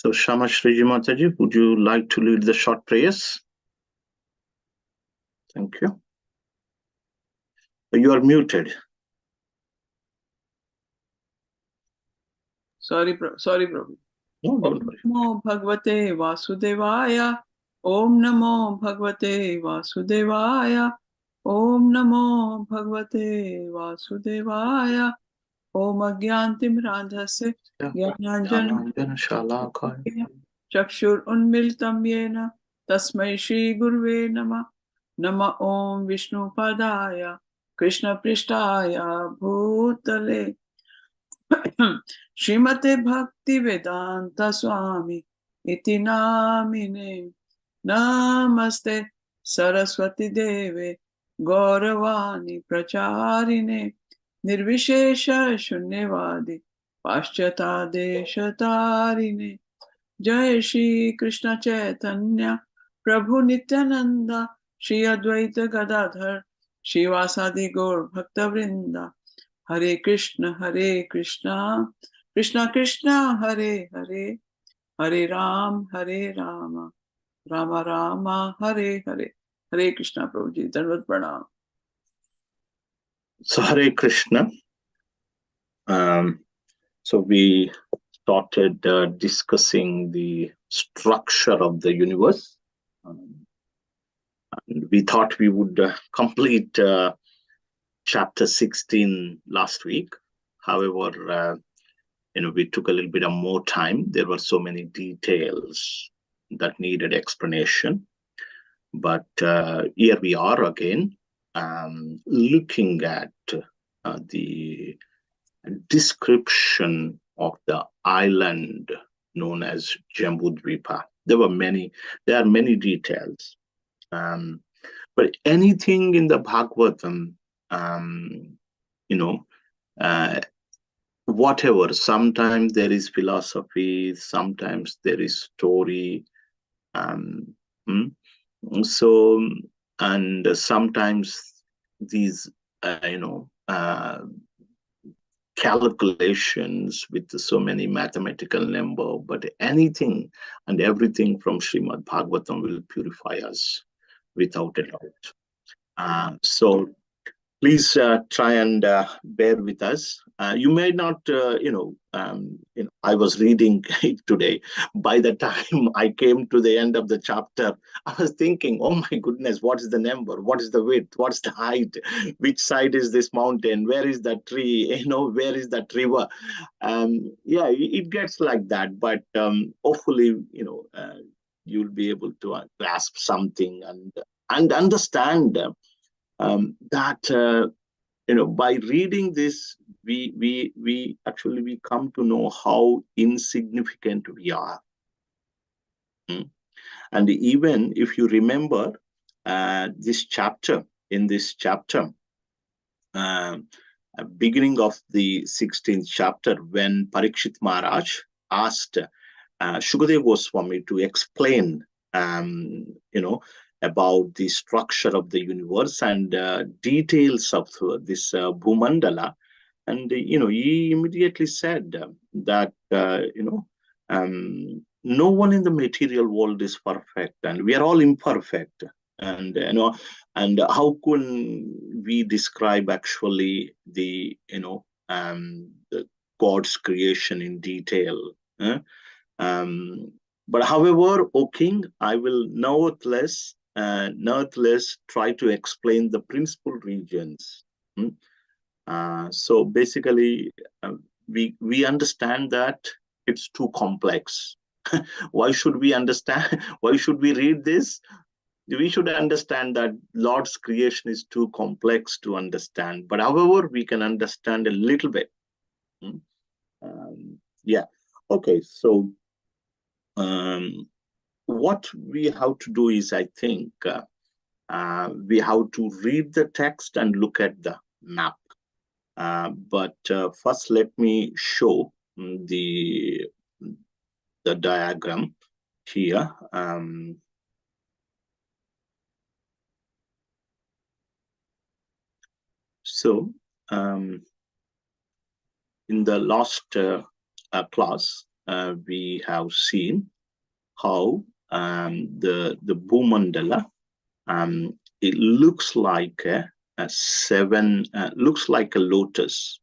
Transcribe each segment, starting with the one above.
So, Shama Shriji Mataji, would you like to lead the short prayers? Thank you. You are muted. Sorry, Prabhu. No, don't worry. Om Namo Bhagavate Vasudevaya. Om Namo Bhagavate Vasudevaya. Om Namo Bhagavate Vasudevaya. Om Agyantim Radhase Gyananjan Chakshur Unmiltam Yena Tasmai Shri Gurve Nama Nama Om Vishnu Padaya Krishna Prishtaya Bhutale Srimate Bhakti Vedanta Swami Iti Namine Namaste Saraswati Deve Gauravani Pracharine Nirvishesha Shunyavadi Paschata Deshatarine Jai Shri Krishna Chaitanya Prabhu Nityananda Shri Advaita Gadadhar Shri Vasadi Gaur Bhakta Vrinda Hare Krishna, Krishna Krishna, Hare Hare, Hare Rama, Rama Rama, Hare Hare. Hare Krishna, Prabhuji, Dandavat Pranam. So, Hare Krishna. So we started discussing the structure of the universe. And we thought we would complete chapter 16 last week. However, we took a little bit of more time. There were so many details that needed explanation. But here we are again, looking at the description of the island known as Jambudvipa. There are many details. But anything in the Bhagavatam, whatever, sometimes there is philosophy, sometimes there is story. So, and sometimes these, calculations with so many mathematical number, but anything and everything from Srimad Bhagavatam will purify us without a doubt. So please try and bear with us. You may not, I was reading it today. By the time I came to the end of the chapter, I was thinking, oh my goodness, what is the number? What is the width? What's the height? Which side is this mountain? Where is that tree? Where is that river? Yeah, it gets like that. But hopefully, you'll be able to grasp something and understand that by reading this, we actually come to know how insignificant we are. And even if you remember in this chapter, beginning of the 16th chapter, when Parikshit Maharaj asked Shukadeva Goswami to explain, about the structure of the universe and details of this Bhumandala. And, he immediately said that, no one in the material world is perfect and we are all imperfect. And, and how can we describe actually the God's creation in detail? But however, O King, I will nonetheless try to explain the principal regions. So basically, we understand that it's too complex. Why should we understand? Why should we read this? We should understand that Lord's creation is too complex to understand. But however, we can understand a little bit. Yeah. Okay. So what we have to do is, I think, we have to read the text and look at the map. But first, let me show the diagram here. So in the last class, we have seen how the Bhumandala, it looks like a seven, looks like a lotus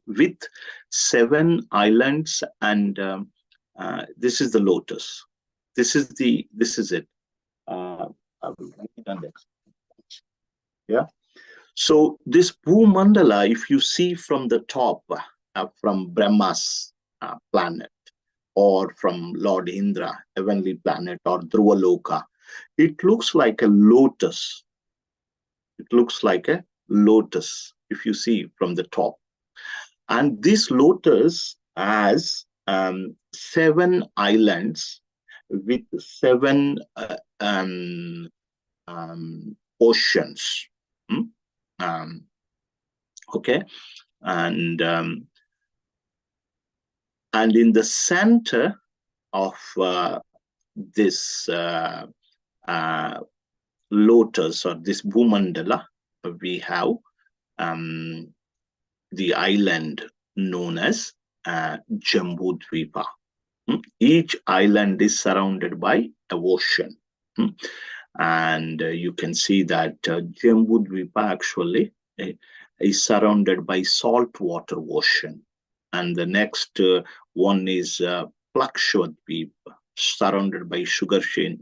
with 7 islands, and this is the lotus. This is it. I will write it on next. Yeah. So this Bhumandala, if you see from the top, from Brahma's planet, or from Lord Indra, heavenly planet, or Dhruvaloka, it looks like a lotus. It looks like a lotus if you see from the top. And this lotus has 7 islands with 7 oceans. Okay, and in the center of this lotus, or this Bhumandala, we have the island known as Jambudvipa. Each island is surrounded by an ocean. And you can see that Jambudvipa actually is surrounded by saltwater ocean. And the next one is Plakshadweep, surrounded by sugarcane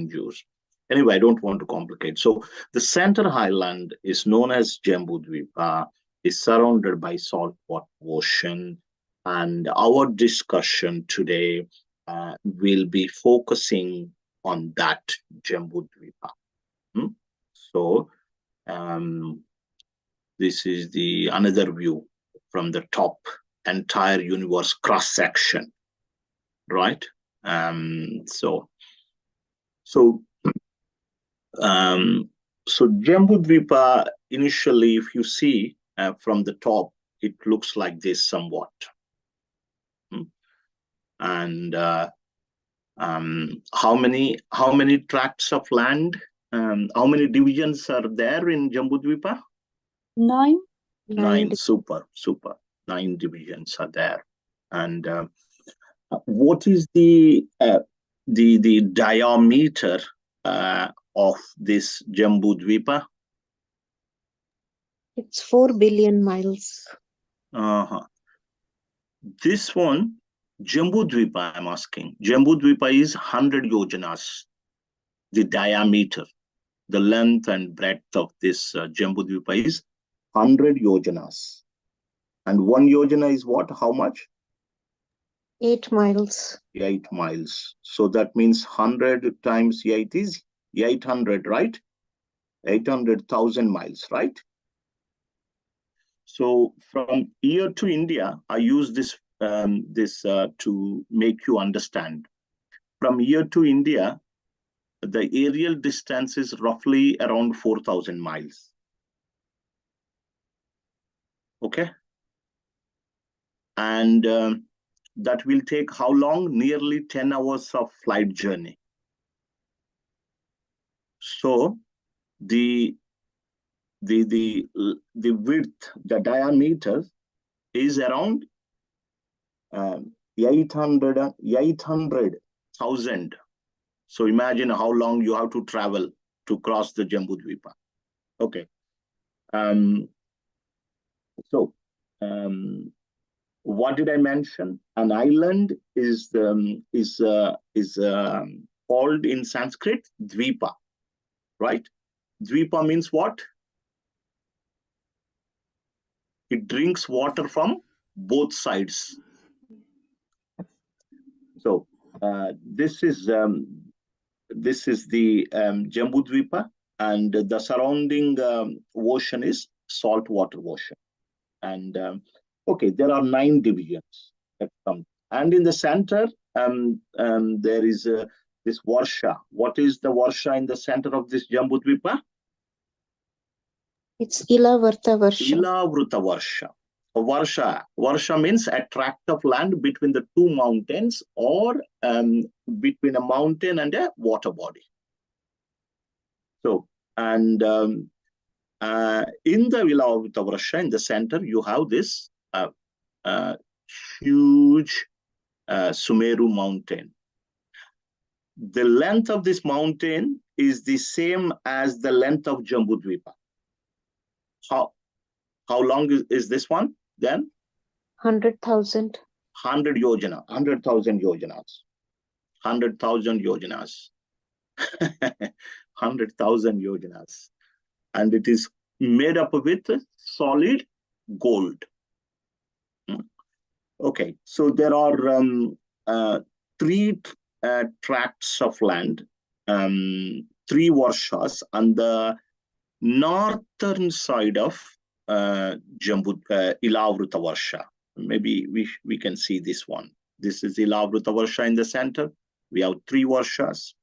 juice. Anyway, I don't want to complicate. So the center island is known as Jambudvipa, is surrounded by saltwater ocean. And our discussion today will be focusing on that Jambudvipa. So this is the another view from the top, entire universe cross section, right? So Jambudvipa, initially, if you see from the top, it looks like this somewhat. And how many tracts of land, how many divisions are there in Jambudvipa? 9. 9. Super. 9 divisions are there. And what is the diameter of this Jambudvipa? It's 4 billion miles. This one, Jambudvipa, I'm asking. Jambudvipa is 100 yojanas, the diameter. The length and breadth of this Jambudvipa is 100 yojanas. And 1 yojana is what? How much? 8 miles. 8 miles. So that means 100 times 8 is 800, right? 800,000 miles, right? So from here to India, I use this to make you understand. From here to India, the aerial distance is roughly around 4,000 miles. Okay? And that will take how long? Nearly 10 hours of flight journey. So the width, the diameter is around 800,000. So imagine how long you have to travel to cross the Jambudvipa. Okay. What did I mention? An island is called in Sanskrit Dvipa, right? Dvipa means what? It drinks water from both sides. So this is the Jambudvipa, and the surrounding ocean is saltwater ocean. And okay, there are 9 divisions that come, and in the center there is this Varsha. What is the Varsha in the center of this Jambudvipa? It's Ilavrta Varsha. Ilavrta Varsha. Varsha means a tract of land between the 2 mountains, or between a mountain and a water body. So, and in the Ilavrta Varsha, in the center, you have this huge Sumeru mountain. The length of this mountain is the same as the length of Jambudvipa. How long is this one then? 100,000. 100 yojana, 100,000 yojanas. 100,000 yojanas. 100,000 yojanas. And it is made up with solid gold. Okay, so there are three tracts of land, 3 varshas on the northern side of Ilavruta Varsha. Maybe we can see this one. This is Ilavruta Varsha in the center. We have 3 varshas,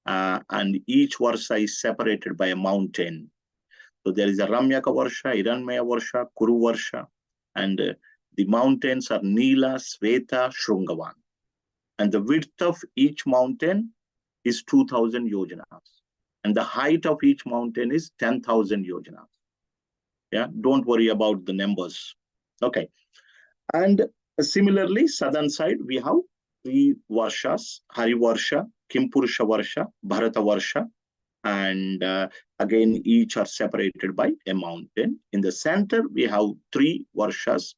and each varsha is separated by a mountain. So there is a Ramyaka Varsha, Hiranmaya Varsha, Kuru Varsha, and the mountains are Nila, Sveta, Shrungavan. And the width of each mountain is 2,000 yojanas. And the height of each mountain is 10,000 yojanas. Yeah, don't worry about the numbers. Okay. And similarly, southern side, we have 3 varshas, Hari Varsha, Kimpurusha Varsha, Bharata Varsha. And again, each are separated by a mountain. In the center, we have 3 varshas,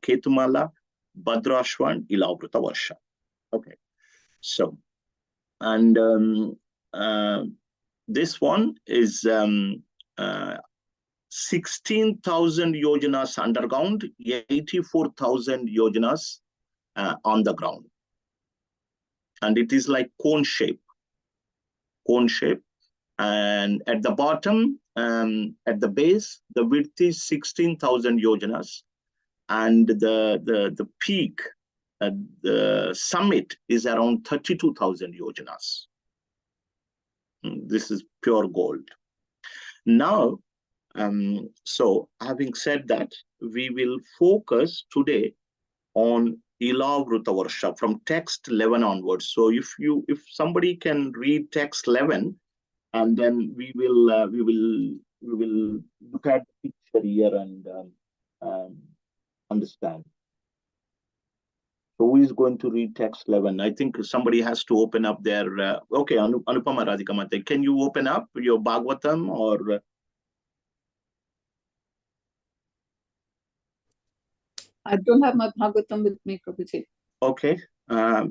Ketumala, Bhadrashwan, Ilavruta Varsha. Okay. So, and this one is 16,000 yojanas underground, 84,000 yojanas on the ground. And it is like cone shape. And at the bottom, at the base, the width is 16,000 yojanas. And the peak, the summit is around 32,000 yojanas. This is pure gold. Now, so having said that, we will focus today on Ilavruta Varsha from text 11 onwards. So if somebody can read text 11, and then we will look at the picture here and understand. So who is going to read text 11? I think somebody has to open up their, okay, Anupama Radhikamate, can you open up your Bhagavatam or? I don't have my Bhagavatam with me, Prabhuji. Okay,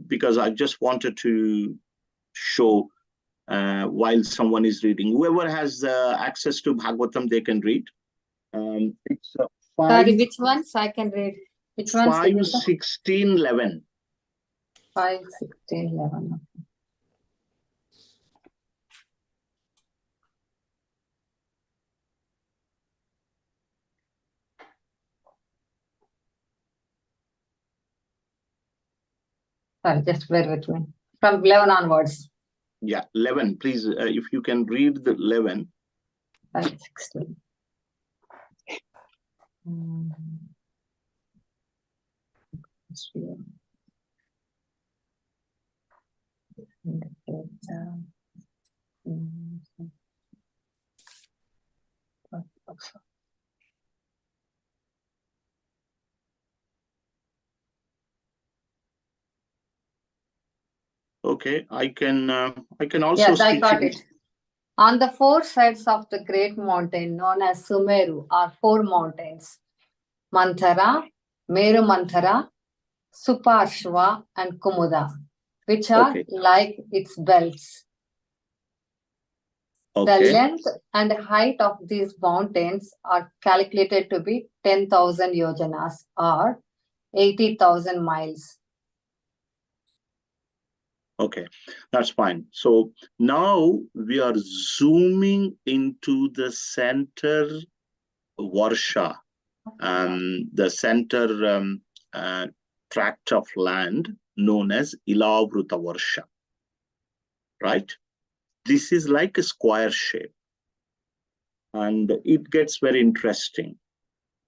because I just wanted to show while someone is reading. Whoever has access to Bhagavatam, they can read. It's 5. Sorry, which ones I can read? Which ones? 5, 16, 11. 5, 16, 11. Sorry, just bear with me. From 11 onwards. Yeah, 11. Please, if you can read the 11. 5, 16. Okay, I can also. Yes, I got it. On the 4 sides of the great mountain known as Sumeru are 4 mountains: Manthara, Meru Manthara, Suparshva, and Kumuda, which are like its belts. Okay. The length and height of these mountains are calculated to be 10,000 yojanas or 80,000 miles. Okay, that's fine. So now we are zooming into the center Varsha, the center tract of land known as Ilavruta Varsha, right? This is like a square shape, and it gets very interesting.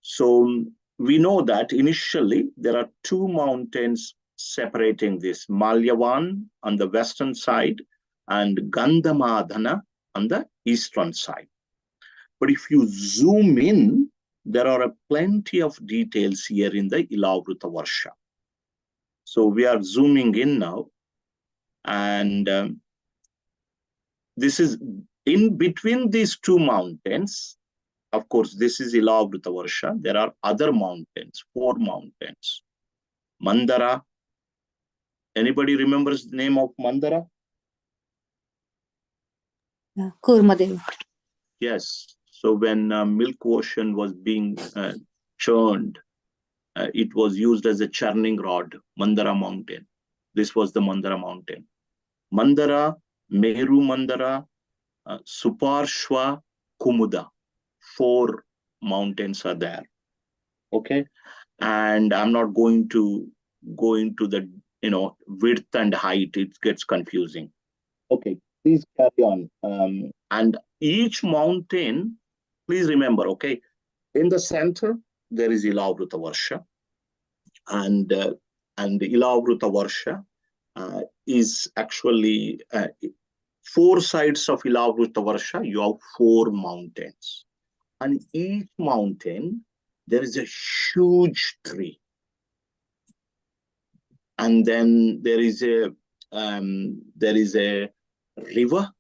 So we know that initially there are 2 mountains separating this, Malyavan on the western side and Gandhamadhana on the eastern side. But if you zoom in, there are plenty of details here in the Ilavruta Varsha. So we are zooming in now, and this is in between these two mountains. Of course, this is Ilavrita There are other mountains, 4 mountains. Mandara. Anybody remembers the name of Mandara? Kurmadev. Yes. So when milk ocean was being churned, it was used as a churning rod, Mandara mountain. This was the Mandara mountain. Mandara, Meru Mandara, Suparshva, Kumuda. 4 mountains are there. Okay. And I'm not going to go into the width and height. It gets confusing. Okay, please carry on. And each mountain, please remember, okay, in the center there is Ilavrita Varsha, and Ilavrita Varsha is actually 4 sides of Ilavrita Varsha. You have 4 mountains, and each mountain there is a huge tree, and then there is a river,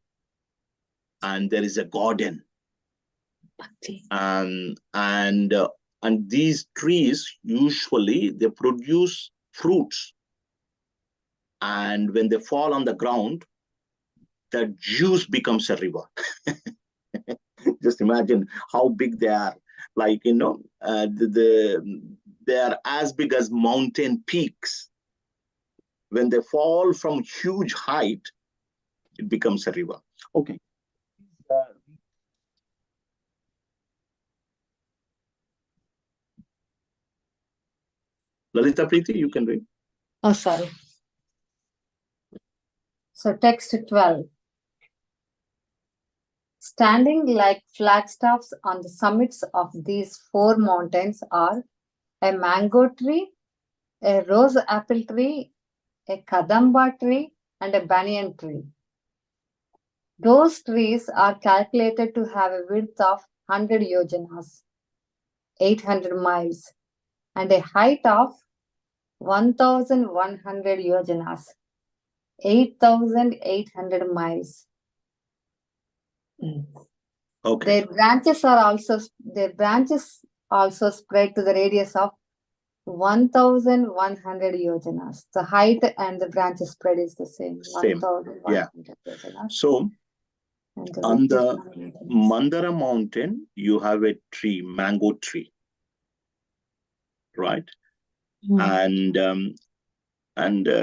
and there is a garden. And these trees usually they produce fruits, and when they fall on the ground, the juice becomes a river. Just imagine how big they are. Like, they are as big as mountain peaks. When they fall from huge height, it becomes a river. Okay. Lalita Preeti, you can read. Oh, sorry. So text 12. Standing like flagstaffs on the summits of these 4 mountains are a mango tree, a rose apple tree, a kadamba tree, and a banyan tree. Those trees are calculated to have a width of 100 yojanas, 800 miles, and a height of 1,100 yojanas, 8,800 miles. Okay. Their branches also spread to the radius of 1,100 yojanas. The height and the branch spread is the same. Same. 1,100 yojanas. So And on the 900 yojanas. Mandara mountain, you have a tree, mango tree, right? And on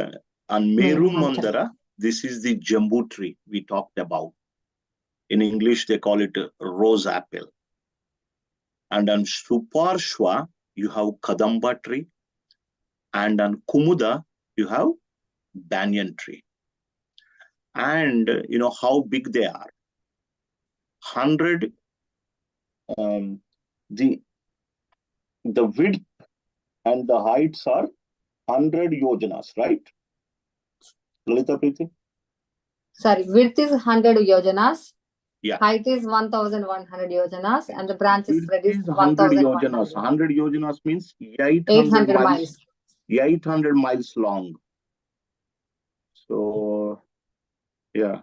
Meru Mandara, this is the jambu tree we talked about. In English, they call it rose apple. And on Suparshva, you have kadamba tree. And on Kumuda, you have banyan tree. And you know how big they are. 100, the width and the heights are 100 yojanas, right? Lalita Preeti? Sorry, width is 100 yojanas. Yeah. Height is 1,100 yojanas, and the branch spread is 100 1,100. yojanas. 100 yojanas means 800 miles. 800 miles long. So, yeah,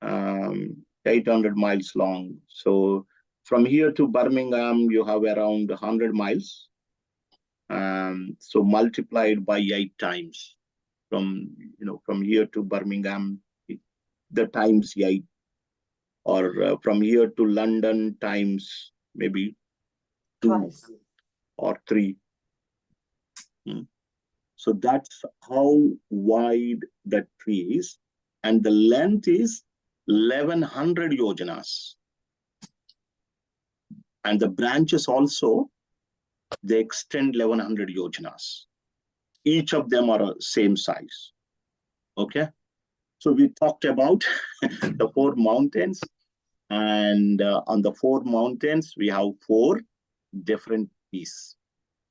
800 miles long. So, from here to Birmingham, you have around 100 miles. So multiplied by 8 times. From here to Birmingham, the times 8. Or from here to London times maybe 2 Twice. or 3. So that's how wide that tree is. And the length is 1,100 yojanas. And the branches also, they extend 1,100 yojanas. Each of them are same size. Okay. So we talked about the 4 mountains. And on the 4 mountains, we have 4 different trees.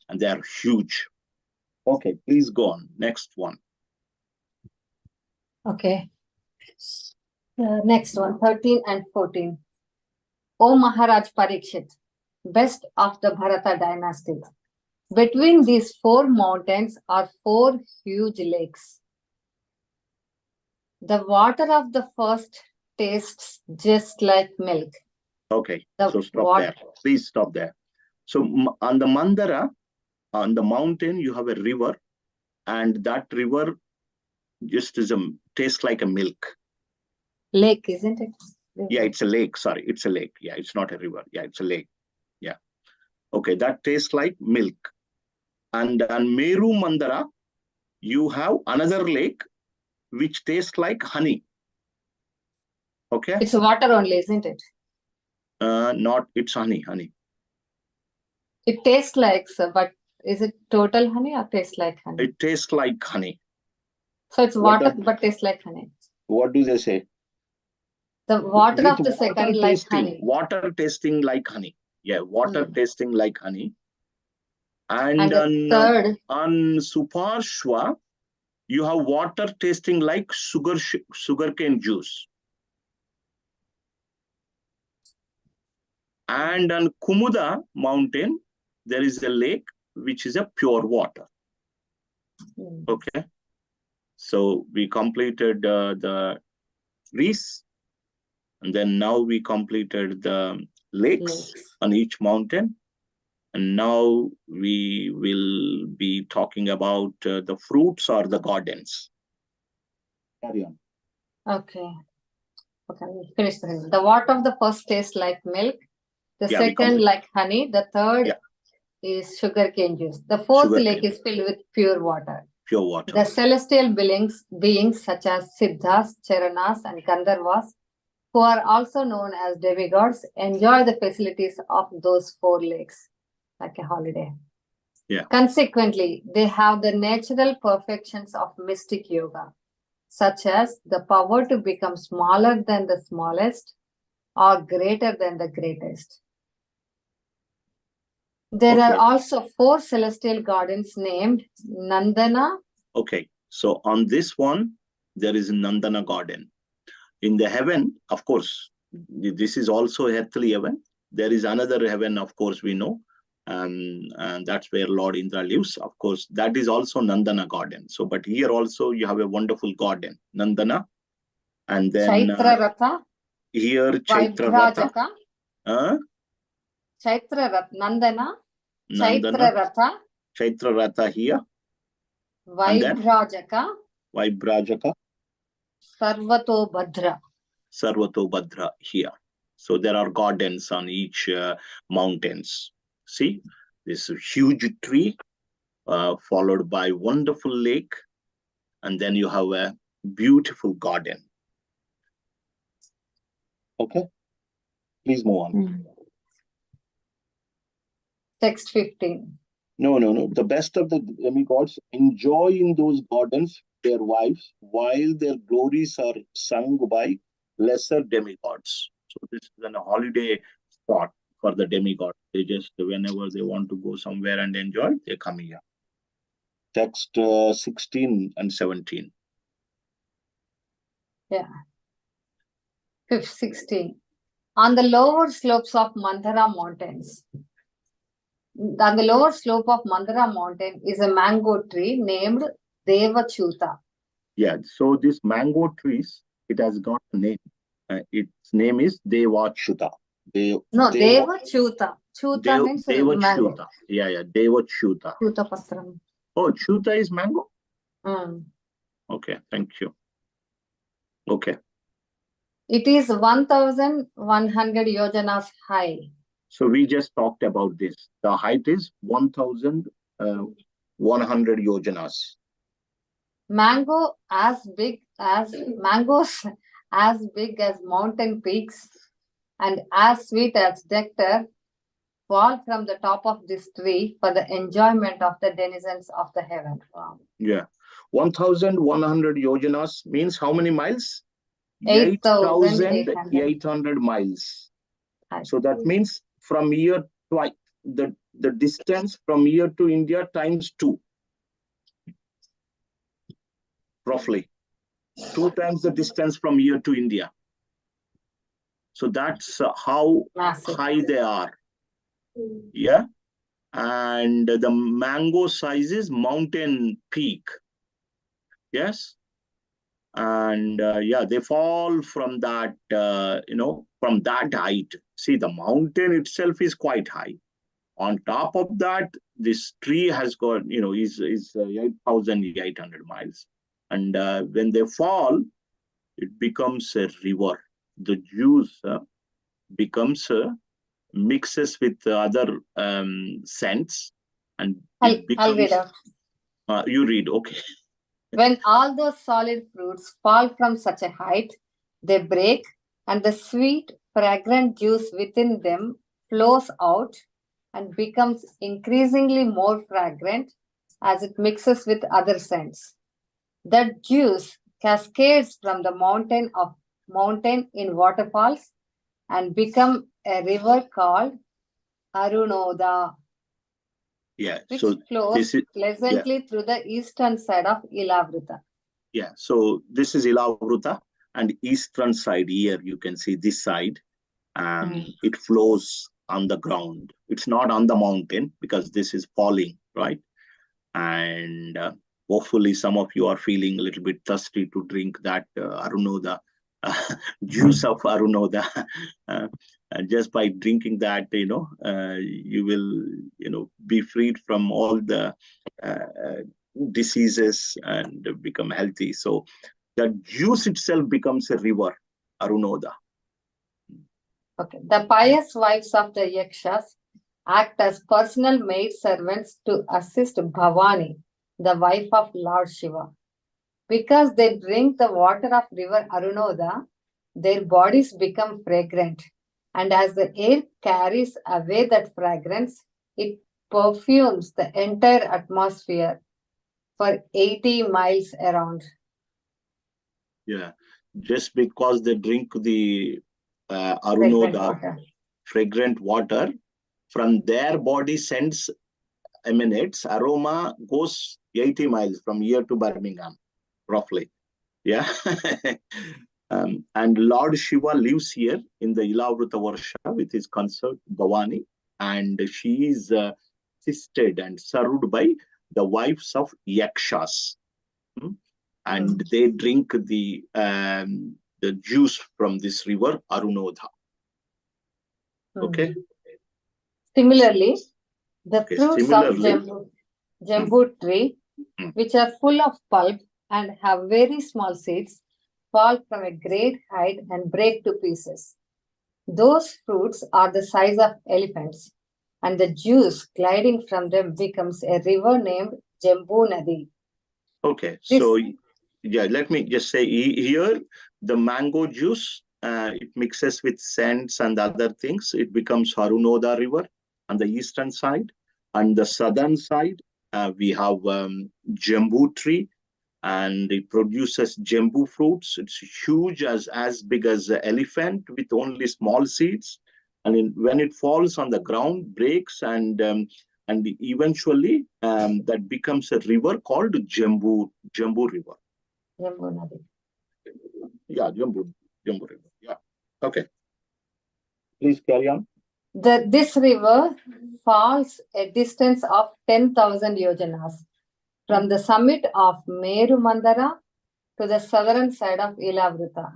And they are huge. Okay, please go on. Next one. Okay. Next one, 13 and 14. O Maharaj Parikshit, best of the Bharata dynasty, Between these four mountains are four huge lakes. The water of the first tastes just like milk. Okay, The so stop water. there. Please stop there. So on the Mandara, on the mountain, you have a river, and that river just tastes like a milk. Lake, isn't it? Yeah, it's a lake. Sorry, it's a lake. Yeah, it's not a river. Yeah, it's a lake. Yeah. Okay, that tastes like milk. And on Meru Mandara, you have another lake which tastes like honey. Okay. It's water only, isn't it? Not, it's honey. It tastes like, but is it total honey or tastes like honey? It tastes like honey. So it's water, but tastes like honey. What do they say? The water of the second like honey. Water tasting like honey. Yeah, water tasting like honey. And the on Suparshva, you have water tasting like sugarcane juice. And on Kumuda mountain, there is a lake which is a pure water. Okay. So we completed the trees, and then now we completed the lakes on each mountain. And now we will be talking about the fruits or the gardens. Carry on. Okay. Okay, finish the thing. The water of the first tastes like milk. The second like honey. The third is sugarcane juice. The fourth lake is filled with pure water. Pure water. The celestial beings such as Siddhas, Charanas, and Gandharvas, who are also known as demigods, enjoy the facilities of those four lakes like a holiday. Yeah. Consequently, they have the natural perfections of mystic yoga, such as the power to become smaller than the smallest or greater than the greatest. There are also four celestial gardens named Nandana. Okay, so on this one, there is Nandana garden. In the heaven, of course, this is also earthly heaven. There is another heaven, of course, we know. And that's where Lord Indra lives. Of course, that is also Nandana garden. So, but here also you have a wonderful garden, Nandana. And then Chaitra Ratha. Here, Chaitra Ratha. Chaitra Ratha, Nandana. Chaitra Ratha. Chaitra Ratha here. Vaibrajaka. Sarvato Bhadra. Sarvato Bhadra here. So there are gardens on each mountains. See, this huge tree followed by wonderful lake, and then you have a beautiful garden. Okay, please move on. Text 15. No. The best of the demigods enjoy in those gardens their wives while their glories are sung by lesser demigods. So this is a holiday spot for the demigods. They just, whenever they want to go somewhere and enjoy, they come here. Text 16 and 17. Yeah. 16. On the lower slopes of Mandara mountains. On the lower slope of Mandara mountain is a mango tree named Devachuta. Yeah, so this mango trees, it has got a name. Its name is Devachuta. Devachuta. Chuta means mango. Yeah, Devachuta. Chuta Pastram. Oh, Chuta is mango? Okay, thank you. Okay. It is 1,100 yojanas high. So we just talked about this. The height is 1,100 yojanas. Mangoes as big as mountain peaks and as sweet as nectar fall from the top of this tree for the enjoyment of the denizens of the heaven. Wow. Yeah. 1,100 yojanas means how many miles? 8,800 miles. So that means from here to the distance from here to India times 2. Roughly 2 times the distance from here to India. So that's how high they are. Yeah. and the mango size is mountain peak. Yes. And yeah, they fall from that, from that height. See, the mountain itself is quite high. On top of that, this tree has got, is 8,800 miles. And when they fall, it becomes a river. The juice becomes mixes with other scents, and I'll it read becomes. out. You read, okay. When all those solid fruits fall from such a height, they break, and the sweet, fragrant juice within them flows out and becomes increasingly more fragrant as it mixes with other scents. That juice cascades from the mountain in waterfalls and become a river called Arunoda, Yeah. which So flows this is pleasantly through the eastern side of Ilavruta. yeah. So this is Ilavruta, and eastern side here you can see this side. It flows on the ground. It's not on the mountain because this is falling, right? And hopefully some of you are feeling a little bit thirsty to drink that Arunoda juice of Arunoda. Just by drinking that, you will, be freed from all the diseases and become healthy. So the juice itself becomes a river, Arunoda. Okay. The pious wives of the Yakshas act as personal maid servants to assist Bhavani, the wife of Lord Shiva. Because they drink the water of river Arunoda, their bodies become fragrant. And as the air carries away that fragrance, it perfumes the entire atmosphere for 80 miles around. Yeah, just because they drink the Arunoda fragrant water, from their body emanates aroma, goes 80 miles from here to Birmingham, roughly. Yeah. And Lord Shiva lives here in the Ilavruta Varsha with his consort Bhavani, and she is assisted and served by the wives of Yakshas. And they drink the juice from this river Arunoda. Okay. Similarly, the fruits of jambu tree, which are full of pulp and have very small seeds, fall from a great height and break to pieces. Those fruits are the size of elephants, and the juice gliding from them becomes a river named Jambu Nadi. Okay, so yeah, let me just say here, the mango juice, it mixes with scents and other things. It becomes Harunoda River on the eastern side. On the southern side, we have jambu tree, and it produces jambu fruits. It's huge, as big as an elephant with only small seeds. And when it falls on the ground, breaks, and eventually that becomes a river called Jambu River. Jambu Nadi. Yeah, Jambu River. Yeah. Okay. Please carry on. This river falls a distance of 10,000 yojanas from the summit of Meru Mandara to the southern side of Ilavruta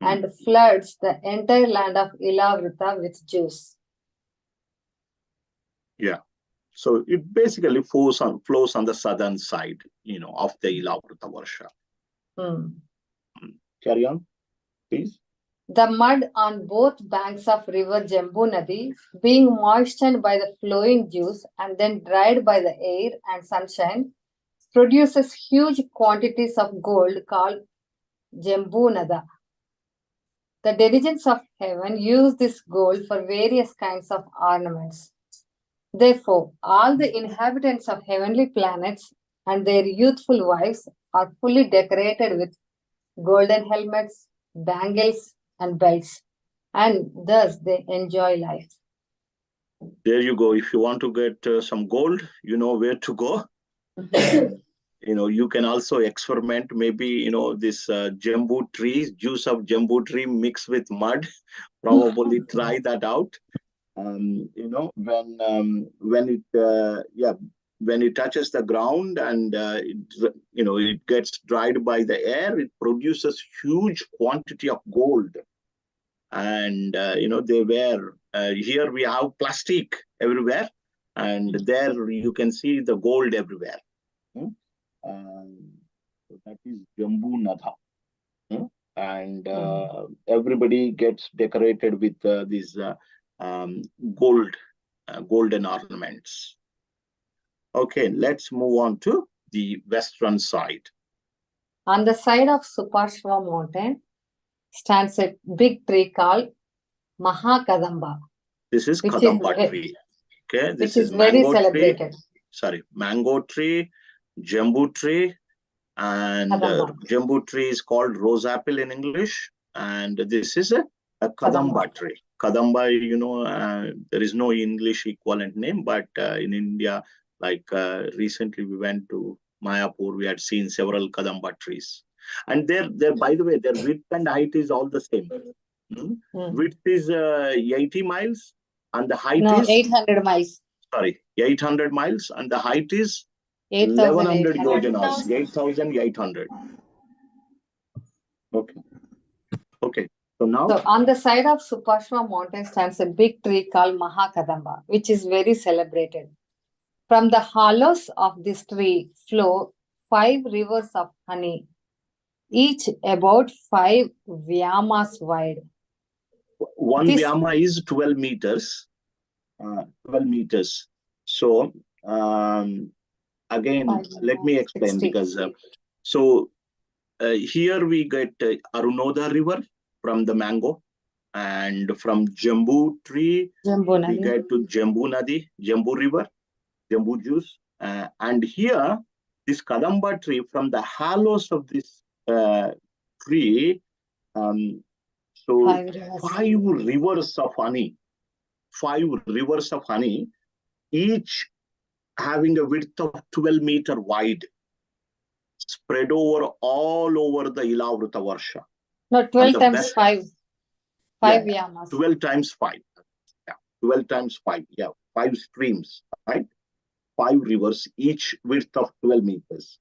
and floods the entire land of Ilavruta with juice. Yeah. So it basically flows on the southern side, of the Ilavruta Varsha. Carry on, please. The mud on both banks of river Jambu Nadi, being moistened by the flowing juice and then dried by the air and sunshine, produces huge quantities of gold called Jambu Nada. The denizens of heaven use this gold for various kinds of ornaments. Therefore, all the inhabitants of heavenly planets and their youthful wives are fully decorated with golden helmets, bangles, and belts, and thus they enjoy life. There you go. If you want to get some gold, you know where to go. You can also experiment, maybe, this jambu tree, juice of jambu tree mixed with mud. Probably try that out. when it touches the ground and it gets dried by the air, it produces huge quantity of gold. And they were here we have plastic everywhere, and there you can see the gold everywhere. So that is Jambu Natha. And everybody gets decorated with these golden ornaments. Okay, let's move on to the western side. On the side of Suparshva mountain stands a big tree called Mahakadamba. This is which Kadamba is, tree. Okay, which this is very mango celebrated. tree. Sorry, mango tree, Jambu tree, and Kadamba. Jambu tree is called rose apple in English, and this is a Kadamba tree. Kadamba, there is no English equivalent name, but in India, like recently we went to Mayapur, we had seen several Kadamba trees. And by the way, their width and height is all the same. Width is 80 miles, and the height is 800 miles. Sorry, 800 miles, and the height is 8,800 yojanas, 8,800. Okay. So now, So on the side of Suparshva mountain stands a big tree called Mahakadamba, which is very celebrated. From the hollows of this tree flow 5 rivers of honey, each about 5 vyamas wide. one vyama is 12 meters. 12 meters. So again, let me explain 60. because here we get Arunoda river from the mango, and from Jambu tree we get to Jambu Nadi, Jambu river, Jambu juice, and here this Kadamba tree, from the hollows of this tree, so 5 rivers of honey, 5 rivers of honey, each having a width of 12 meter wide, spread over all over the Ilavruta Varsha. No, 12 times 5. 5 yamas. 12 times 5. Yeah, 12 times 5. Yeah, 5 streams, right? 5 rivers, each width of 12 meters.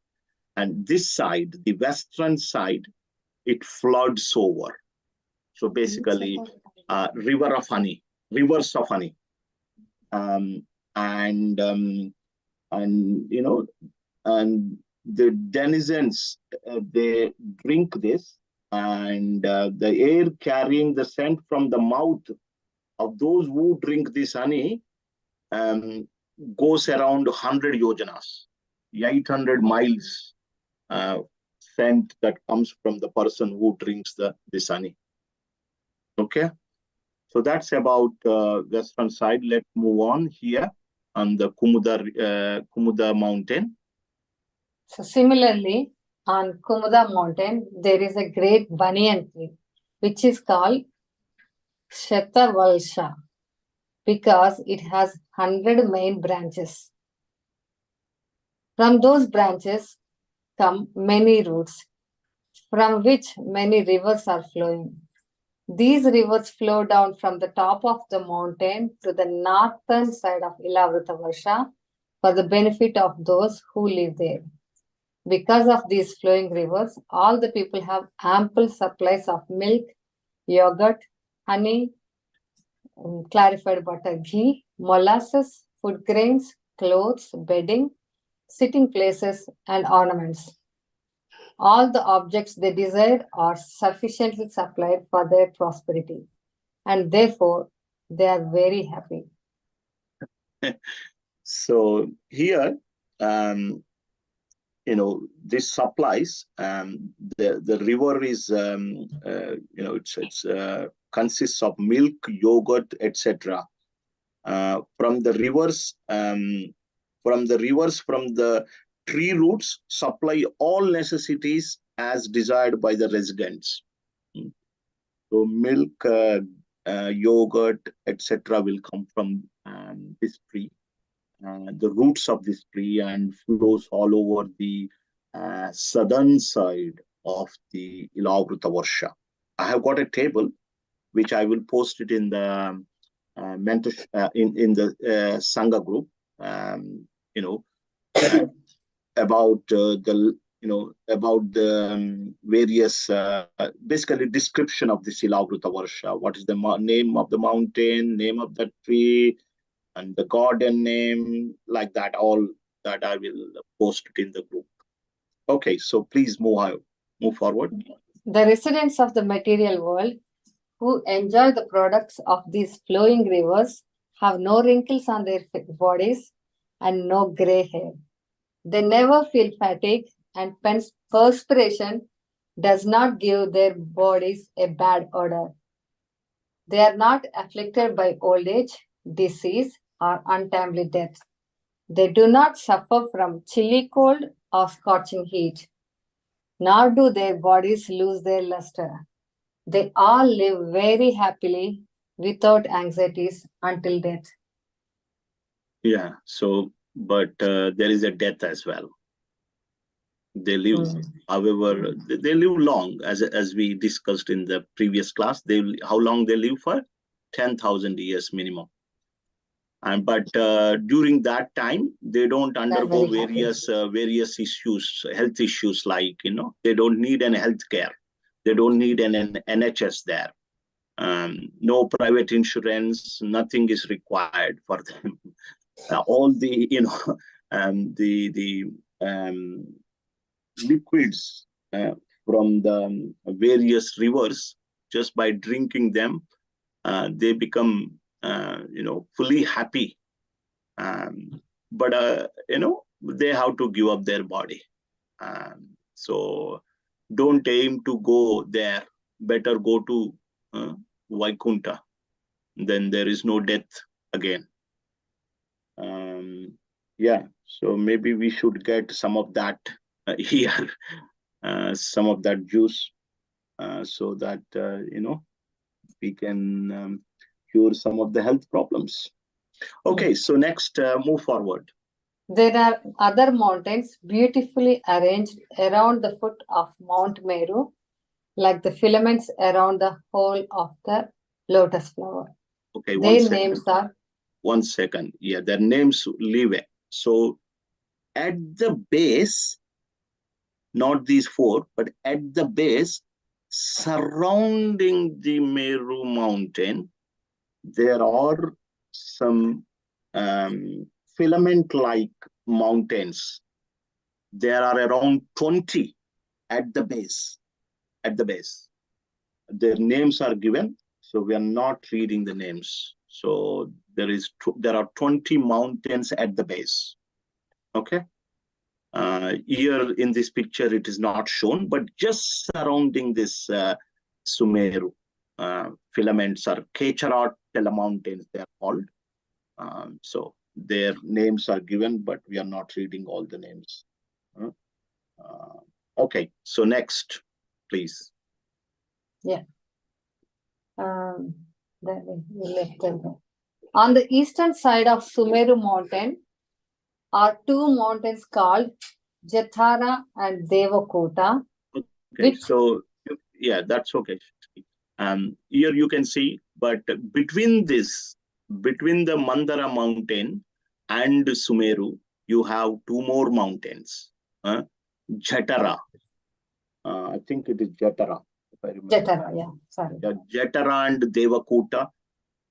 And this side, the western side, it floods over. So basically, river of honey, rivers of honey. And the denizens, they drink this, and the air carrying the scent from the mouth of those who drink this honey goes around 100 yojanas, 800 miles scent that comes from the person who drinks this honey. Okay, so that's about western side. Let's move on here on the Kumuda mountain. So similarly, on Kumuda mountain, there is a great banyan tree, which is called Shetavalsha, because it has 100 main branches. From those branches come many roots, from which many rivers are flowing. These rivers flow down from the top of the mountain to the northern side of Ilavruta Varsha for the benefit of those who live there. Because of these flowing rivers, all the people have ample supplies of milk, yogurt, honey, clarified butter, ghee, molasses, food grains, clothes, bedding, sitting places, and ornaments. All the objects they desire are sufficiently supplied for their prosperity, and therefore they are very happy. So here, this supplies, the river is, it's consists of milk, yogurt, etc. From the rivers, from the tree roots supply all necessities as desired by the residents. So milk, yogurt, etc. will come from this tree, the roots of this tree, and flows all over the southern side of the Ilavruta Varsha. I have got a table which I will post it in the mentorship in the Sangha group. You know, uh, about about the various basically description of the Silavruta Varsha. What is the name of the mountain, name of the tree, and the garden name, like that. All that I will post it in the group. Okay, so please move forward. The residents of the material world who enjoy the products of these flowing rivers have no wrinkles on their bodies and no gray hair. They never feel fatigue, and perspiration does not give their bodies a bad odor. They are not afflicted by old age, disease, or untimely death. They do not suffer from chilly cold or scorching heat, nor do their bodies lose their luster. They all live very happily without anxieties until death. Yeah. So, but there is a death as well. They live, however, they live long, as we discussed in the previous class. How long they live for? 10,000 years minimum. And but during that time, they don't undergo various issues, health issues, like they don't need any health care. They don't need an NHS there. No private insurance, nothing is required for them. All the the liquids from the various rivers, just by drinking them, they become fully happy. But they have to give up their body. So don't aim to go there. Better go to Vaikunta. Then there is no death again. Yeah, so maybe we should get some of that here, some of that juice, so that we can cure some of the health problems. Okay, so next, move forward. There are other mountains beautifully arranged around the foot of Mount Meru, like the filaments around the whole of the lotus flower. Okay, their names are. 1 second. Yeah, their names leave it. So at the base, not these 4, but at the base, surrounding the Meru mountain, there are some filament-like mountains. There are around 20 at the base. At the base, their names are given, so we are not reading the names. So there are 20 mountains at the base. Okay. Here in this picture, it is not shown, but just surrounding this Sumeru filaments are Kecharat mountains, they are called. So their names are given, but we are not reading all the names. Okay, so next, please. Yeah. Then we left them. On the eastern side of Sumeru mountain are 2 mountains called Jathara and Devakota. Okay, so yeah, that's okay. Here you can see, but between the Mandara mountain and Sumeru, you have 2 more mountains. Jatara. I think it is Jatara, if I remember. Jatara, yeah, sorry. Jatara and Devakota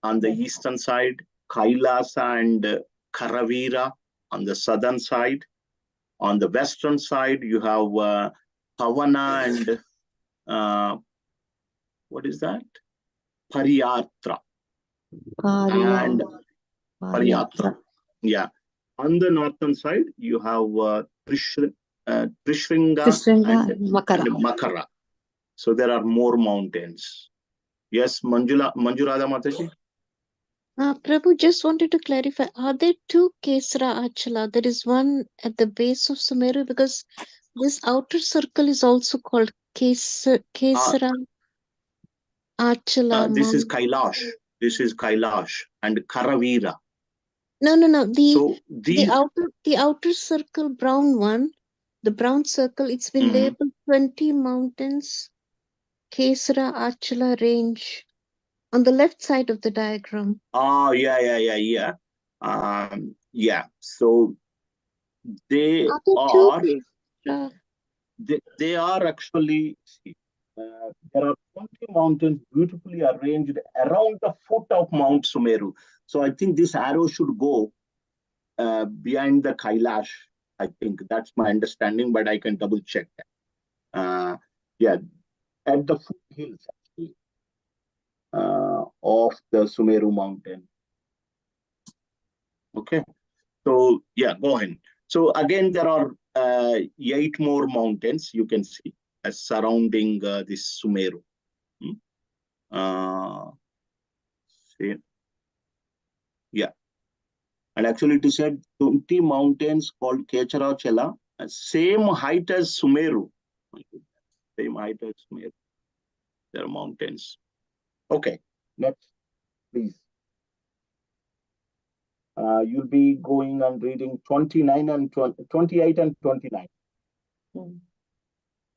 on the eastern side, Kailasa and Karavira on the southern side. On the western side, you have Pavana and what is that? Pariyatra. And Pariyatra. Yeah. On the northern side, you have Trishringa and Makara. So there are more mountains. Yes, Manjurada Mataji? Prabhu, just wanted to clarify, are there 2 Kesara Achala? There is one at the base of Sumeru, because this outer circle is also called Kesara Achala. This is Kailash. This is Kailash and Karavira. No. So the outer circle, brown one, the brown circle, it's been labeled 20 mountains, Kesara Achala range. On the left side of the diagram. Oh, yeah. Yeah. So they Are there are, two? they are actually, there are 20 mountains beautifully arranged around the foot of Mount Sumeru. So I think this arrow should go behind the Kailash. I think that's my understanding, but I can double check that. Yeah, at the foothills actually of the Sumeru mountain. Okay, so yeah, go ahead. So again, there are 8 more mountains you can see surrounding this Sumeru. See, yeah, and actually it is said 20 mountains called Ch16, same height as Sumeru. Same height as Sumeru. There are mountains. Okay, next, please. You'll be going and reading 29 and 20, 28 and 29.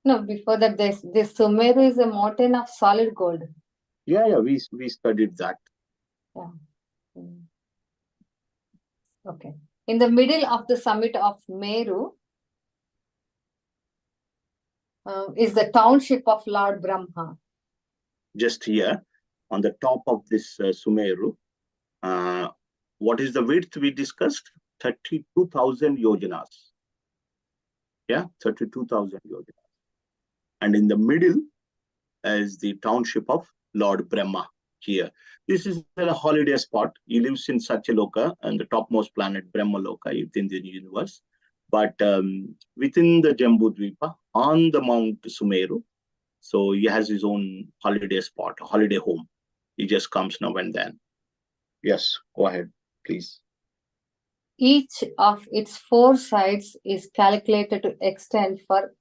No, before that, this Sumeru is a mountain of solid gold. Yeah, we studied that. Yeah. Okay. In the middle of the summit of Meru is the township of Lord Brahma. Just here, on the top of this Sumeru, what is the width we discussed? 32,000 yojanas. Yeah, 32,000 yojanas. And in the middle is the township of Lord Brahma here. This is a holiday spot. He lives in Satyaloka and the topmost planet Brahmaloka within the universe. But within the Jambudvipa, on the Mount Sumeru, so he has his own holiday spot, a holiday home. He just comes now and then. Yes, go ahead, please. Each of its 4 sides is calculated to extend for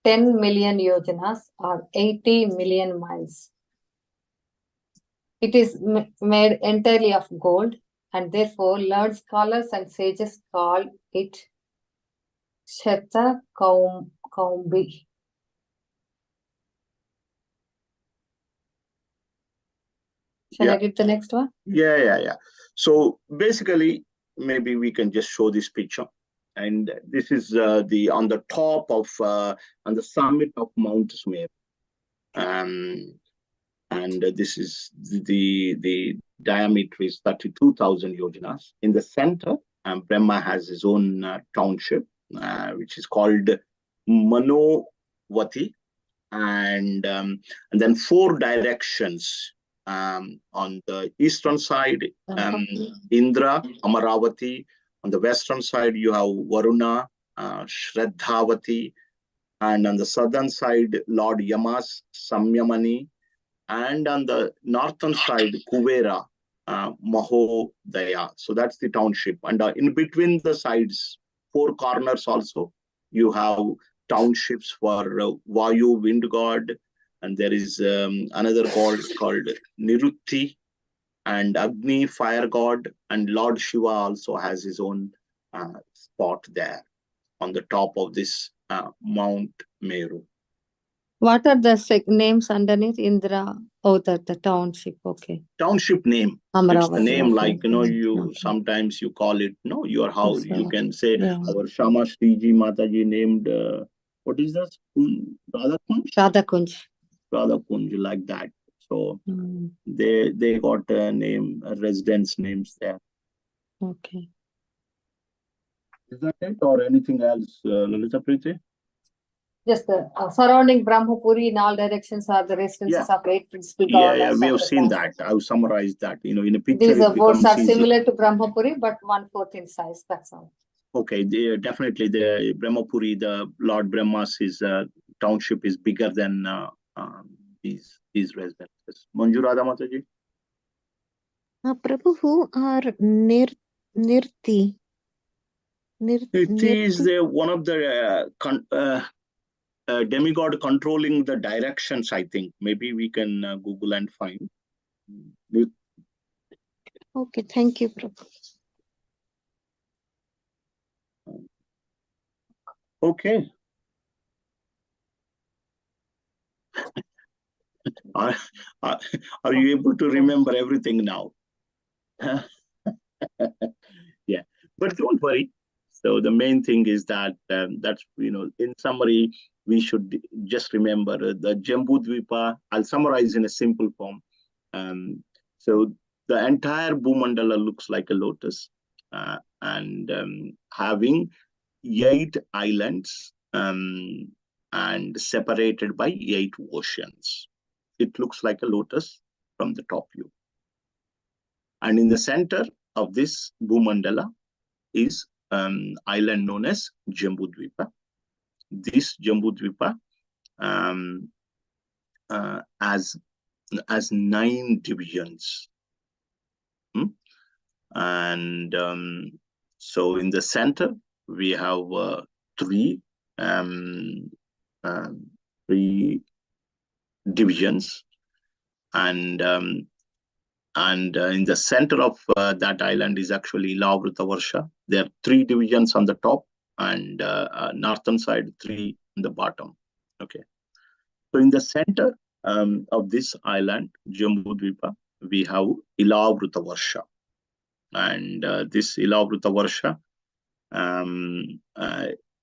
10 million yojanas or 80 million miles. It is made entirely of gold, and therefore learned scholars and sages call it Ch16. Shall I read the next one? Yeah. So basically, maybe we can just show this picture. And this is the on the top of on the summit of Mount Sumeru. And this is the diameter is 32,000 yojanas. In the center, Brahma has his own township, which is called Manovati, and then 4 directions. On the eastern side, Indra, Amaravati. On the western side, you have Varuna, Shraddhavati. And on the southern side, Lord Yamas, Samyamani. And on the northern side, Kuvera, Mahodaya. So that's the township. And in between the sides, 4 corners also, you have townships for Vayu, wind god. And there is another god called Nirutti, and Agni, fire god. And Lord Shiva also has his own spot there on the top of this Mount Meru. What are the names underneath Indra? Oh, the township. Okay. Township name. Amravati. It's the name, Okay. like, you sometimes you call it, your house. Yes, You can say yeah. our Shama Sriji Mataji named, what is this? Radha Kunj? Radha Kunj, like that. So they got a name, residence names there. Okay. Is that it or anything else, Lalita Preeti? Just the surrounding Brahmapuri in all directions are the residences of 8 principal governors. Yeah, we have seen that. I've summarized that. In a picture, These it boards becomes are easy. similar to Brahmapuri, but 1/4 in size. That's all. Okay, definitely the Brahmapuri, the Lord Brahma's township is bigger than these residences. Manjurada Mataji? Prabhu, who are Nirti? It is one of the demigod controlling the directions, I think. Maybe we can Google and find. Okay, thank you, Prabhu. Okay. Are, are, are you able to remember everything now? Yeah, but don't worry. So the main thing is that that's, in summary, we should just remember the Jambudvipa. I'll summarize in a simple form. So the entire Bhumandala looks like a lotus, and having 8 islands, and separated by 8 oceans. It looks like a lotus from the top view. And in the center of this Bhumandala is island known as Jambudvipa. This Jambudvipa um, as 9 divisions. And so in the center, we have 3 divisions, and in the center of that island is actually Ilavrita Varsha. There are 3 divisions on the top, and northern side 3 on the bottom. Okay. So in the center of this island, Jambudvipa, we have Ilavrita Varsha. And this Ilavrita Varsha,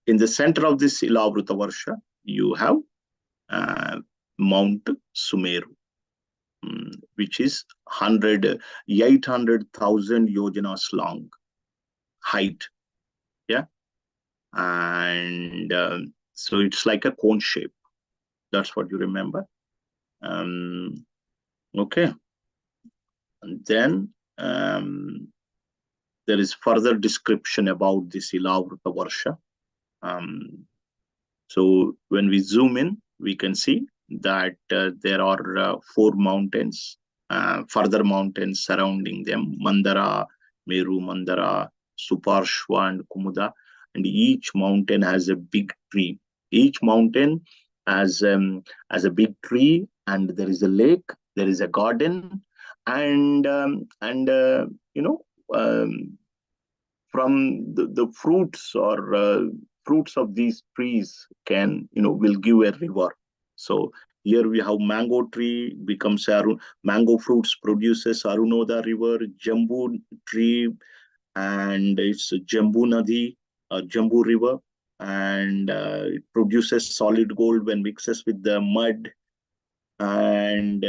in the center of this Ilavrita Varsha, you have Mount Sumeru, which is 800,000 yojanas long height. Yeah. And so it's like a cone shape. That's what you remember. Okay. And then there is further description about this Ilavrita Varsha. So when we zoom in, we can see that there are 4 mountains, further mountains surrounding them: Mandara, Meru Mandara, Suparshva, and Kumuda. And each mountain has a big tree. Each mountain has a big tree, and there is a lake, there is a garden, and from the fruits or fruits of these trees will give a river. So here we have mango tree becomes mango fruits produces Arunoda river, Jambu tree, and it's Jambu Nadi, Jambu river, and it produces solid gold when mixes with the mud. And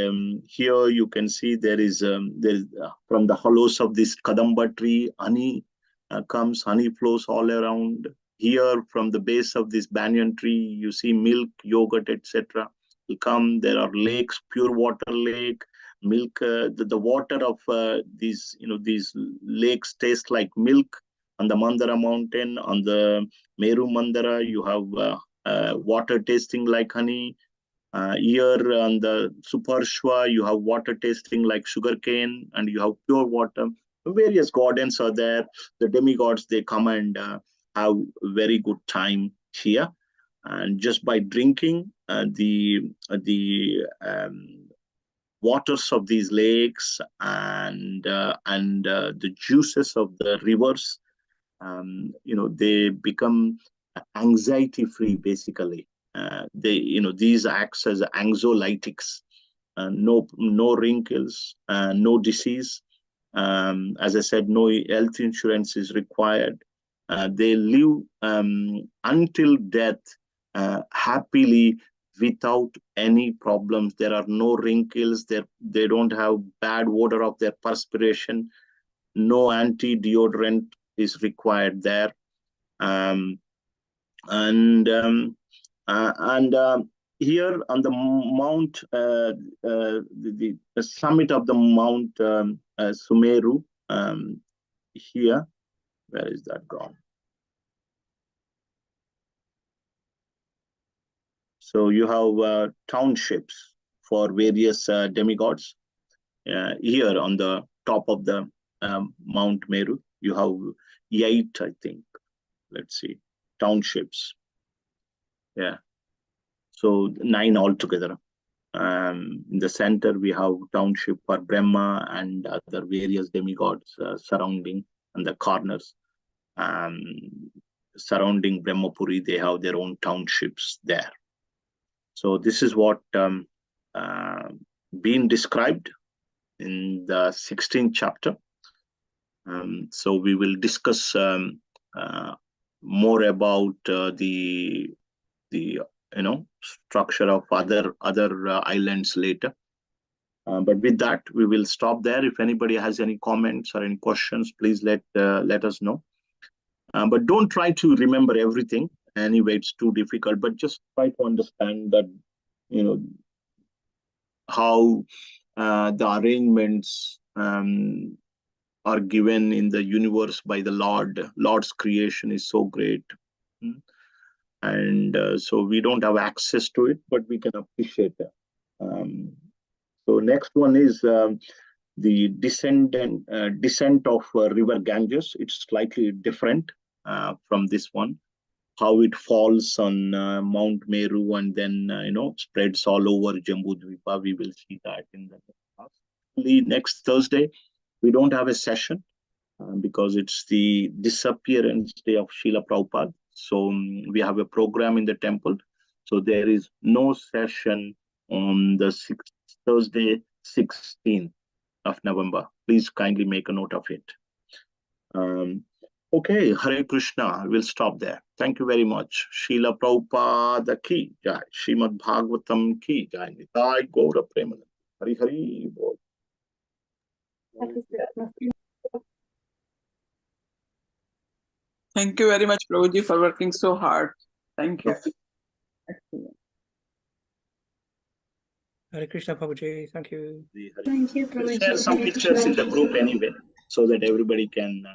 here you can see there is from the hollows of this Kadamba tree, honey honey flows all around. Here from the base of this banyan tree, you see milk, yogurt, etc. There are lakes, pure water lake, milk. The water of these lakes taste like milk. On the Mandara mountain, on the Meru Mandara, you have water tasting like honey. Here on the Suparshva, you have water tasting like sugarcane, and you have pure water. Various gardens are there. The demigods, they come and have very good time here. And just by drinking the waters of these lakes and the juices of the rivers, they become anxiety free basically. These acts as anxiolytics. No wrinkles, no disease. As I said, no health insurance is required. They live until death happily without any problems. There are no wrinkles. They don't have bad odor of their perspiration. No anti-deodorant is required there. Here on the mount, the summit of the Mount Sumeru, here, where is that gone? So you have townships for various demigods. Here on the top of the Mount Meru, you have 8, I think. Let's see, townships. Yeah. So 9 altogether. In the center, we have township for Brahma and other various demigods surrounding on the corners. Surrounding Brahmapuri, they have their own townships there. So this is what been described in the 16th chapter. So we will discuss more about the structure of other islands later. But with that, we will stop there. If anybody has any comments or any questions, please let us know. But don't try to remember everything. Anyway, it's too difficult. But just try to understand that, how the arrangements are given in the universe by the Lord. Lord's creation is so great. And so we don't have access to it, but we can appreciate it. So next one is the descent of river Ganges. It's slightly different from this one. How it falls on Mount Meru and then spreads all over Jambudvipa. We will see that in the class. Next Thursday, we don't have a session because it's the disappearance day of Srila Prabhupada. So we have a program in the temple. So there is no session on the Thursday, 16th of November. Please kindly make a note of it. Okay, Hare Krishna. We'll stop there. Thank you very much. Srila Prabhupada ki jai. Srimad Bhagavatam ki jai. Nitai Gaura Premanand. Hari Hari Bol. Thank you very much, Prabhuji, for working so hard. Thank you. Excellent. Hare Krishna, Prabhuji. Thank you. Thank you, Prabhuji. Share some pictures in the group anyway, so that everybody can